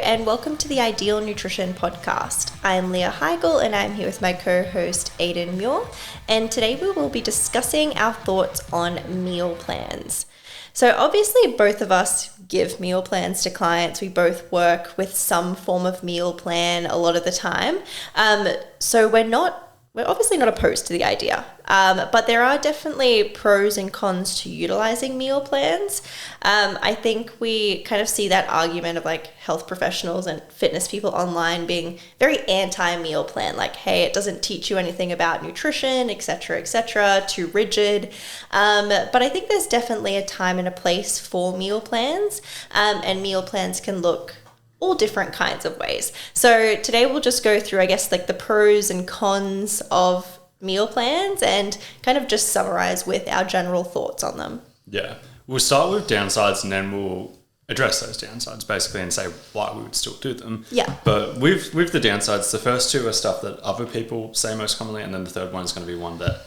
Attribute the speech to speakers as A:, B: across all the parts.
A: and welcome to the Ideal Nutrition Podcast. I'm Leah Higl and I'm here with my co-host Aidan Muir, and today we will be discussing our thoughts on meal plans. So obviously both of us give meal plans to clients. We both work with some form of meal plan a lot of the time. So we're obviously not opposed to the idea, but there are definitely pros and cons to utilizing meal plans. I think we kind of see that argument of like health professionals and fitness people online being very anti-meal plan, like, hey, it doesn't teach you anything about nutrition, etc., too rigid. But I think there's definitely a time and a place for meal plans, and meal plans can look all different kinds of ways. So today we'll just go through, I guess, like the pros and cons of meal plans and kind of just summarize with our general thoughts on them.
B: Yeah. We'll start with downsides and then we'll address those downsides basically and say why we would still do them.
A: Yeah.
B: But with the downsides, the first two are stuff that other people say most commonly, and then the third one is going to be one that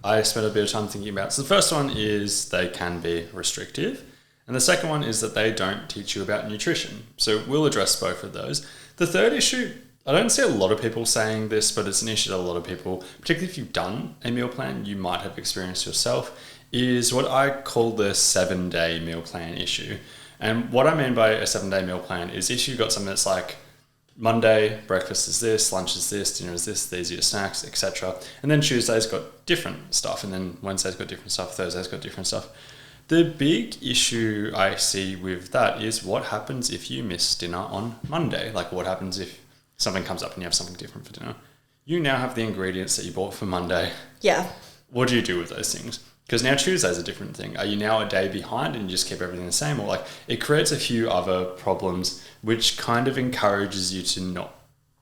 B: I spent a bit of time thinking about. So the first one is they can be restrictive. And the second one is that they don't teach you about nutrition. So we'll address both of those. The third issue, I don't see a lot of people saying this, but it's an issue that a lot of people, particularly if you've done a meal plan, you might have experienced yourself, is what I call the 7-day meal plan issue. And what I mean by a 7-day meal plan is if you've got something that's like Monday, breakfast is this, lunch is this, dinner is this, these are your snacks, etc. And then Tuesday's got different stuff, and then Wednesday's got different stuff, Thursday's got different stuff. The big issue I see with that is what happens if you miss dinner on Monday? Like what happens if something comes up and you have something different for dinner? You now have the ingredients that you bought for Monday.
A: Yeah.
B: What do you do with those things? Because now Tuesday's a different thing. Are you now a day behind and you just keep everything the same? Or like it creates a few other problems which kind of encourages you to not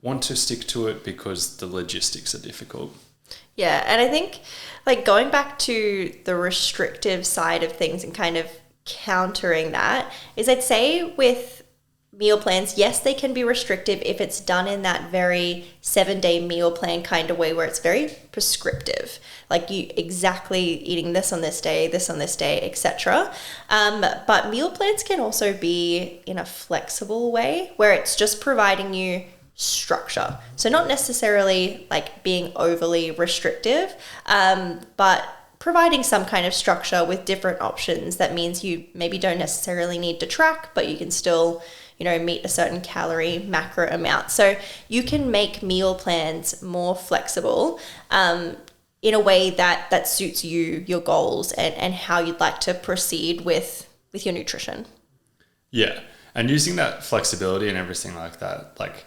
B: want to stick to it because the logistics are difficult.
A: Yeah, and I think like going back to the restrictive side of things and kind of countering that is I'd say with meal plans, yes, they can be restrictive if it's done in that very 7-day meal plan kind of way where it's very prescriptive, like you exactly eating this on this day, etc. But meal plans can also be in a flexible way where it's just providing you structure. So not necessarily like being overly restrictive, but providing some kind of structure with different options. That means you maybe don't necessarily need to track, but you can still, meet a certain calorie macro amount. So you can make meal plans more flexible in a way that suits you, your goals, and how you'd like to proceed with your nutrition.
B: Yeah. And using that flexibility and everything like that, like,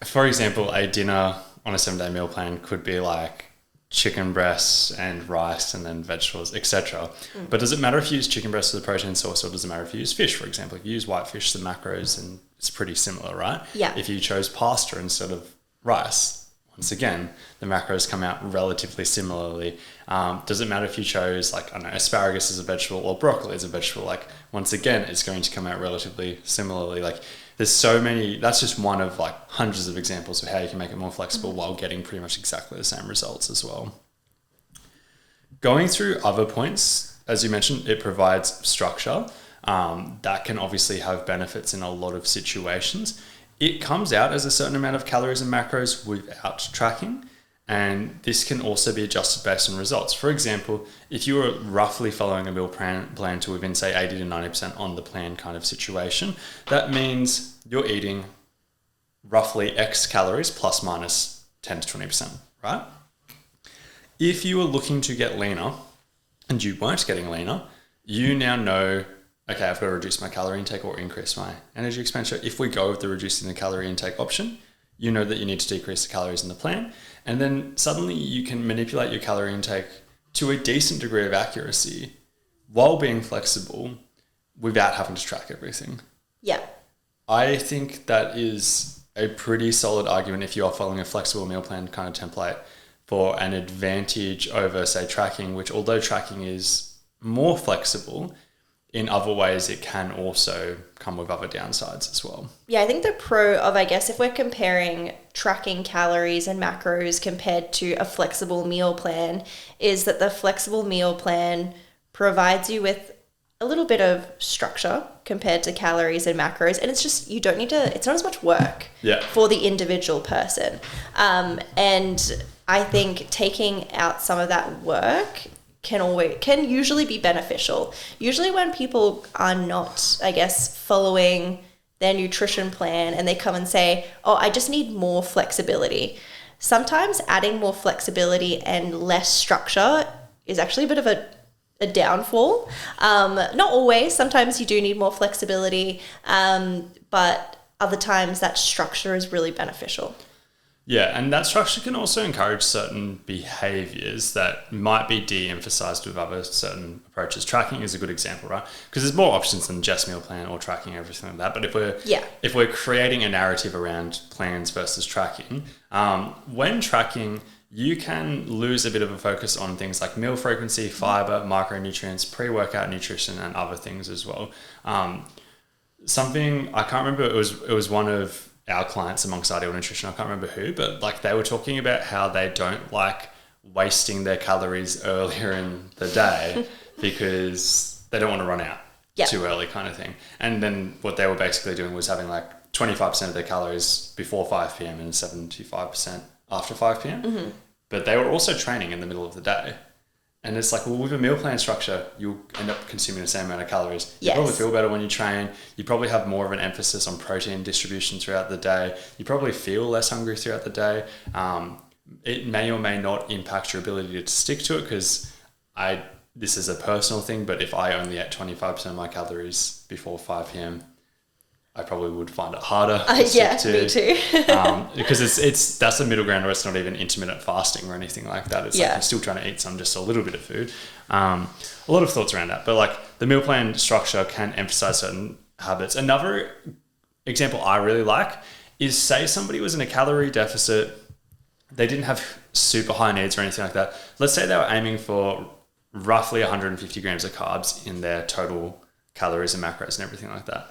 B: for example, a dinner on a 7-day meal plan could be like chicken breasts and rice and then vegetables, etc. But does it matter if you use chicken breasts as a protein source, or does it matter if you use fish, for example? If you use white fish, the macros, and it's pretty similar, right?
A: Yeah.
B: If you chose pasta instead of rice, once again, the macros come out relatively similarly. Does it matter if you chose asparagus as a vegetable or broccoli as a vegetable? Like once again, it's going to come out relatively similarly. Like there's so many, that's just one of like hundreds of examples of how you can make it more flexible while getting pretty much exactly the same results as well. Going through other points, as you mentioned, it provides structure. That can obviously have benefits in a lot of situations. It comes out as a certain amount of calories and macros without tracking, and this can also be adjusted based on results. For example, if you were roughly following a meal plan to within, say, 80 to 90% on the plan kind of situation, that means you're eating roughly X calories plus minus 10 to 20%, right? If you were looking to get leaner and you weren't getting leaner, you now know, okay, I've got to reduce my calorie intake or increase my energy expenditure. If we go with the reducing the calorie intake option, you know that you need to decrease the calories in the plan. And then suddenly you can manipulate your calorie intake to a decent degree of accuracy while being flexible without having to track everything.
A: Yeah.
B: I think that is a pretty solid argument if you are following a flexible meal plan kind of template for an advantage over, say, tracking, which although tracking is more flexible, in other ways, it can also come with other downsides as well.
A: Yeah, I think the pro of, I guess, if we're comparing tracking calories and macros compared to a flexible meal plan, is that the flexible meal plan provides you with a little bit of structure compared to calories and macros, and it's just, you don't need to, it's not as much work for the individual person. And I think taking out some of that work can usually be beneficial. Usually when people are not, I guess, following their nutrition plan and they come and say, oh, I just need more flexibility. Sometimes adding more flexibility and less structure is actually a bit of a downfall. Not always. Sometimes you do need more flexibility, but other times that structure is really beneficial.
B: Yeah, and that structure can also encourage certain behaviors that might be de-emphasized with other certain approaches. Tracking is a good example, right? Because there's more options than just meal plan or tracking, everything like that. But if we're creating a narrative around plans versus tracking, when tracking, you can lose a bit of a focus on things like meal frequency, fiber, micronutrients, pre-workout nutrition, and other things as well. Something I can't remember, it was one of our clients amongst Ideal Nutrition, I can't remember who, but like they were talking about how they don't like wasting their calories earlier in the day because they don't want to run out too early, kind of thing. And then what they were basically doing was having like 25% of their calories before 5 p.m. and 75% after 5 p.m. Mm-hmm. But they were also training in the middle of the day. And it's like, well, with a meal plan structure, you'll end up consuming the same amount of calories. You probably feel better when you train. You probably have more of an emphasis on protein distribution throughout the day. You probably feel less hungry throughout the day. It may or may not impact your ability to stick to it because this is a personal thing, but if I only ate 25% of my calories before 5 p.m., I probably would find it harder to stick to.
A: Me too.
B: Because that's a middle ground where it's not even intermittent fasting or anything like that. It's like you're still trying to eat just a little bit of food. A lot of thoughts around that. But like the meal plan structure can emphasize certain habits. Another example I really like is, say somebody was in a calorie deficit, they didn't have super high needs or anything like that. Let's say they were aiming for roughly 150 grams of carbs in their total calories and macros and everything like that.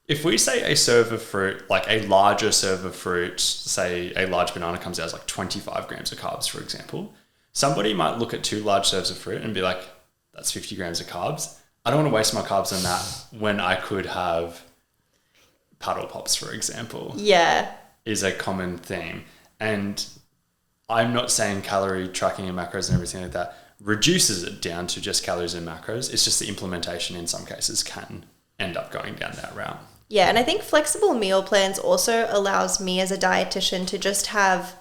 B: If we say a serve of fruit, like a larger serve of fruit, say a large banana comes out as like 25 grams of carbs, for example, somebody might look at 2 large serves of fruit and be like, that's 50 grams of carbs. I don't want to waste my carbs on that when I could have Paddle Pops, for example.
A: Yeah.
B: Is a common thing. And I'm not saying calorie tracking and macros and everything like that reduces it down to just calories and macros. It's just the implementation in some cases can end up going down that route.
A: Yeah, and I think flexible meal plans also allows me as a dietitian to just have,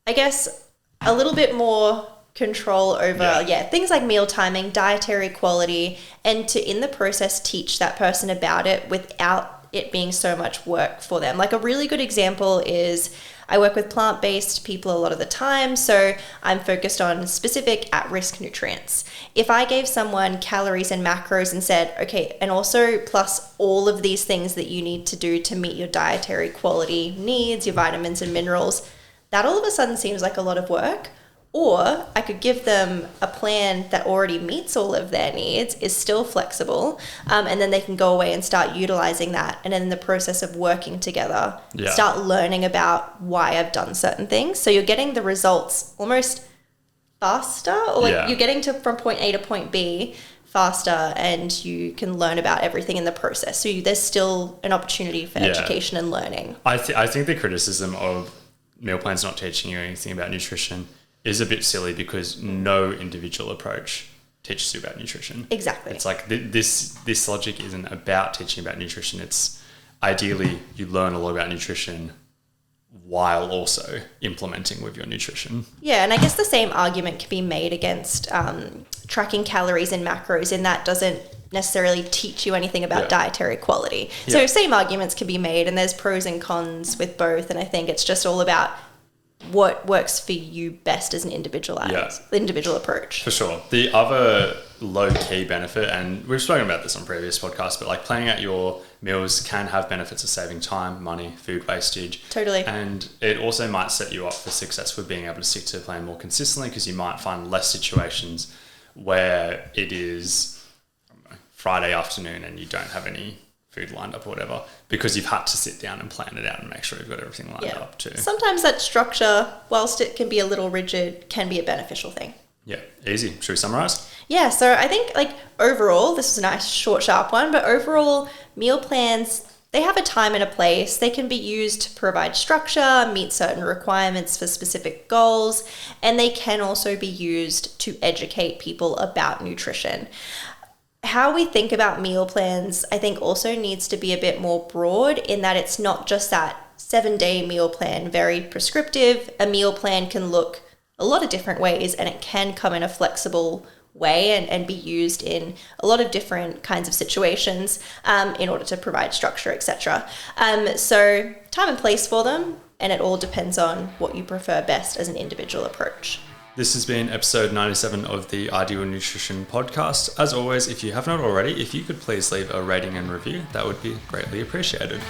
A: I guess, a little bit more control over, things like meal timing, dietary quality, and to, in the process, teach that person about it without it being so much work for them. Like a really good example is I work with plant-based people a lot of the time, so I'm focused on specific at-risk nutrients. If I gave someone calories and macros and said, okay, and also plus all of these things that you need to do to meet your dietary quality needs, your vitamins and minerals, that all of a sudden seems like a lot of work. Or I could give them a plan that already meets all of their needs, is still flexible, and then they can go away and start utilizing that. And in the process of working together, start learning about why I've done certain things. So you're getting the results almost faster, or like you're getting from point A to point B faster, and you can learn about everything in the process. So there's still an opportunity for education and learning.
B: I think the criticism of meal plans not teaching you anything about nutrition is a bit silly because no individual approach teaches you about nutrition.
A: Exactly.
B: It's like this logic isn't about teaching about nutrition. It's ideally you learn a lot about nutrition while also implementing with your nutrition.
A: Yeah, and I guess the same argument can be made against tracking calories and macros, and that doesn't necessarily teach you anything about dietary quality. So same arguments can be made, and there's pros and cons with both, and I think it's just all about what works for you best as an individual approach.
B: For sure. The other low-key benefit, and we've spoken about this on previous podcasts, but like planning out your meals can have benefits of saving time, money, food wastage.
A: Totally.
B: And it also might set you up for success with being able to stick to the plan more consistently, because you might find less situations where it is Friday afternoon and you don't have any food lined up or whatever, because you've had to sit down and plan it out and make sure you've got everything lined up too.
A: Sometimes that structure, whilst it can be a little rigid, can be a beneficial thing.
B: Yeah, easy. Should we summarize?
A: Yeah, so I think like overall, this is a nice short, sharp one, but overall meal plans, they have a time and a place. They can be used to provide structure, meet certain requirements for specific goals, and they can also be used to educate people about nutrition. How we think about meal plans, I think also needs to be a bit more broad in that it's not just that 7-day meal plan, very prescriptive. A meal plan can look a lot of different ways and it can come in a flexible way and be used in a lot of different kinds of situations in order to provide structure, etc. So time and place for them, and it all depends on what you prefer best as an individual approach.
B: This has been episode 97 of the Ideal Nutrition Podcast. As always, if you have not already, if you could please leave a rating and review, that would be greatly appreciated.